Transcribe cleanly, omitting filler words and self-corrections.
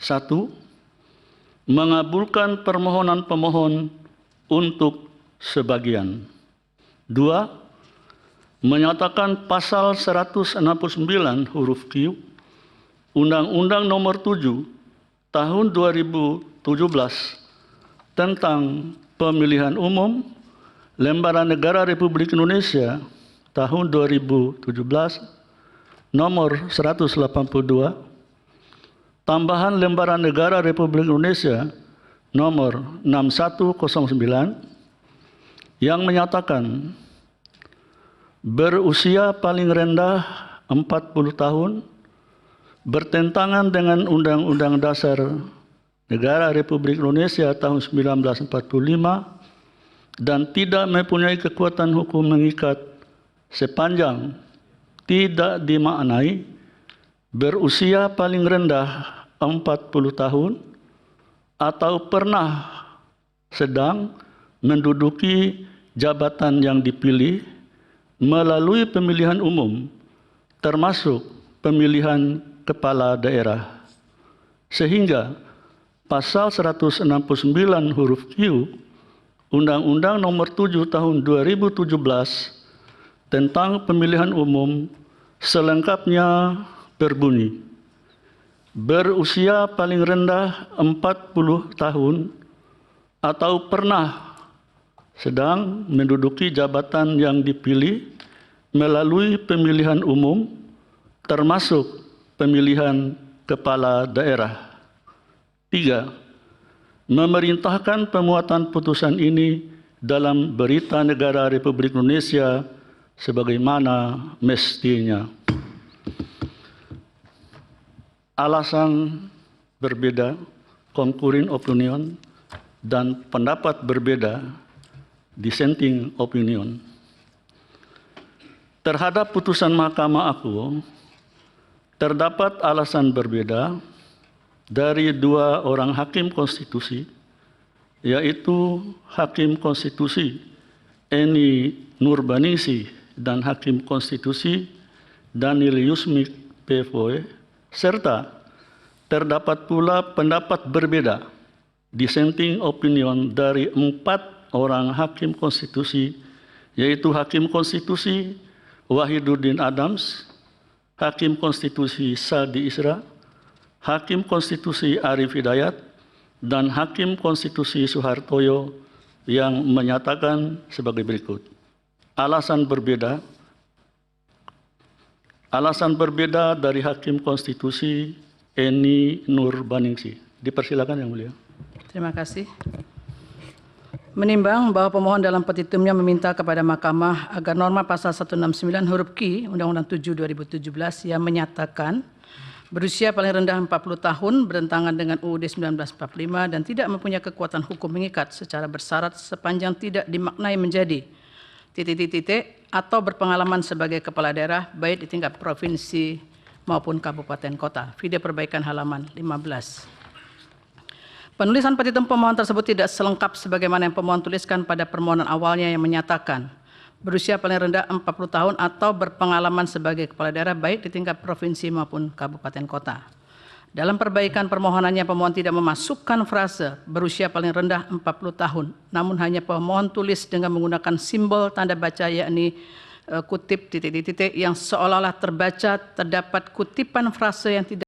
1. Mengabulkan permohonan pemohon untuk sebagian. 2. Menyatakan pasal 169 huruf Q Undang-Undang Nomor 7 Tahun 2017 tentang Pemilihan Umum Lembaran Negara Republik Indonesia tahun 2017 nomor 182, tambahan Lembaran Negara Republik Indonesia nomor 6109 yang menyatakan berusia paling rendah 40 tahun bertentangan dengan Undang-Undang Dasar Negara Republik Indonesia tahun 1945 dan tidak mempunyai kekuatan hukum mengikat sepanjang tidak dimaknai berusia paling rendah 40 tahun atau pernah sedang menduduki jabatan yang dipilih melalui pemilihan umum termasuk pemilihan kepala daerah, sehingga pasal 169 huruf Q Undang-Undang Nomor 7 Tahun 2017 tentang Pemilihan Umum selengkapnya berbunyi, berusia paling rendah 40 tahun atau pernah sedang menduduki jabatan yang dipilih melalui pemilihan umum termasuk pemilihan kepala daerah. 3. Memerintahkan pemuatan putusan ini dalam Berita Negara Republik Indonesia sebagaimana mestinya. Alasan berbeda, concurring opinion, dan pendapat berbeda, dissenting opinion. Terhadap putusan Mahkamah Agung, terdapat alasan berbeda dari dua orang hakim konstitusi, yaitu Hakim Konstitusi Eni Nurbaningsih dan Hakim Konstitusi Daniel Yusmik PFOE, serta terdapat pula pendapat berbeda, dissenting opinion, dari 4 orang hakim konstitusi, yaitu Hakim Konstitusi Wahiduddin Adams, Hakim Konstitusi Sadi Isra, Hakim Konstitusi Arif Hidayat, dan Hakim Konstitusi Suhartoyo yang menyatakan sebagai berikut. Alasan berbeda dari Hakim Konstitusi Eni Nurbaningsih. Dipersilakan Yang Mulia. Terima kasih. Menimbang bahwa pemohon dalam petitumnya meminta kepada Mahkamah agar norma pasal 169 huruf Q Undang-Undang 7 2017 yang menyatakan berusia paling rendah 40 tahun bertentangan dengan UUD 1945 dan tidak mempunyai kekuatan hukum mengikat secara bersyarat sepanjang tidak dimaknai menjadi ... atau berpengalaman sebagai kepala daerah baik di tingkat provinsi maupun kabupaten kota. Video perbaikan halaman 15. Penulisan petitum pemohon tersebut tidak selengkap sebagaimana yang pemohon tuliskan pada permohonan awalnya yang menyatakan berusia paling rendah 40 tahun atau berpengalaman sebagai kepala daerah baik di tingkat provinsi maupun kabupaten kota. Dalam perbaikan permohonannya, pemohon tidak memasukkan frase berusia paling rendah 40 tahun, namun hanya pemohon tulis dengan menggunakan simbol tanda baca yakni kutip ... yang seolah-olah terbaca terdapat kutipan frase yang tidak